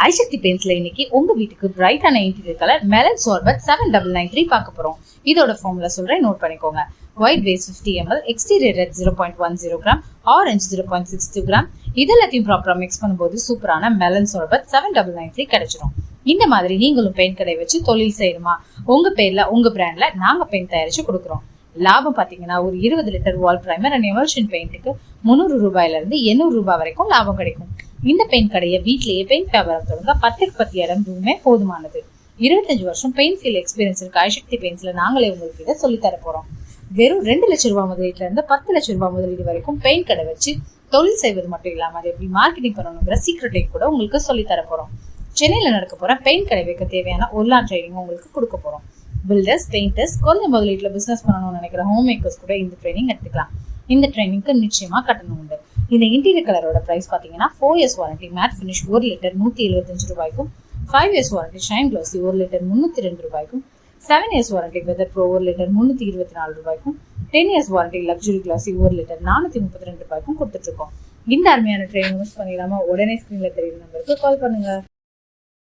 ஐசக்தி பெயிண்ட்ஸ்ல இன்னைக்கு உங்க வீட்டுக்கு பிரைட்டான இன்டீரியர் கலர் மெலன் சார்பட் 7993 பார்க்க போறோம். இதோட ஃபார்முலா சொல்றேன், நோட் பண்ணிக்கோங்க. White base 50 ml, exterior red 0.10 gram, orange 0.62 gram. இதெல்லாத்தையும் ப்ராப்பரா மிக்ஸ் பண்ணும்போது சூப்பரான மெலன் சார்பட் 7993 கிடைச்சிடும். இந்த மாதிரி நீங்களும் பெயிண்ட் கடை வச்சு தொழில் செய்யணுமா? உங்க பேர்ல உங்க பிராண்ட்ல நாங்க பெயிண்ட் தயாரிச்சு கொடுக்குறோம். லாபம் பாத்தீங்கன்னா ஒரு 20 litre wall primer and emulsion பெயிண்ட்டுக்கு 300 ரூபாயில இருந்து 800 ரூபாய் வரைக்கும் லாபம் கிடைக்கும். இந்த பெயிண்ட் கடையை வீட்லயே பெயிண்ட் வியாபாரம் தொடங்க 10 இடம் ரூமே போதுமானது. 25 வருஷம் பெயிண்ட் ஃபீல்ட் எக்ஸ்பீரியன்ஸ் இருக்க ஐசக்தி பெயிண்ட்ஸ்ல நாங்களே உங்களுக்கு இதை சொல்லி தர போறோம். வெறும் 2 லட்சம் ரூபாய் முதலீட்டுல இருந்து 10 லட்சம் ரூபாய் முதலீடு வரைக்கும் பெயிண்ட் கடை வச்சு தொழில் செய்வது மட்டும் இல்லாம அதை எப்படி மார்க்கெட்டிங் பண்ணணுங்கிற சீக்ரெட்டையும் கூட உங்களுக்கு சொல்லி தர போறோம். சென்னையில நடக்க போற பெயிண்ட் கடை வைக்க தேவையான ஒன்லைன் ட்ரைனிங் உங்களுக்கு கொடுக்க போறோம். பில்டர்ஸ், பெயிண்டர்ஸ், கொஞ்சம் முதலீட்டுல பிசினஸ் பண்ணணும்னு நினைக்கிற ஹோம் மேக்கர்ஸ் கூட இந்த ட்ரைனிங் எடுத்துக்கலாம். இந்த ட்ரைனிங்க்கு நிச்சயமா கட்டணம் உண்டு. இந்த இன்டீரியர் கலரோட பிரைஸ் பாத்தீங்கன்னா 4 years warranty matte finish 1 litre 175 ரூபாய்க்கும், 5 years warranty shine glossy 1 litre 302 ரூபாய்க்கும், 7 years warranty weather pro 1 litre 324 ரூபாய்க்கும், 10 years warranty luxury glossy 1 litre 432 ரூபாய்க்கும் கொடுத்துட்டு இருக்கோம். இந்த அருமையான ட்ரைனிங் மிஸ் பண்ணிடாம உடனே ஸ்கிரீன்ல தெரியுற நம்பருக்கு கால் பண்ணுங்க.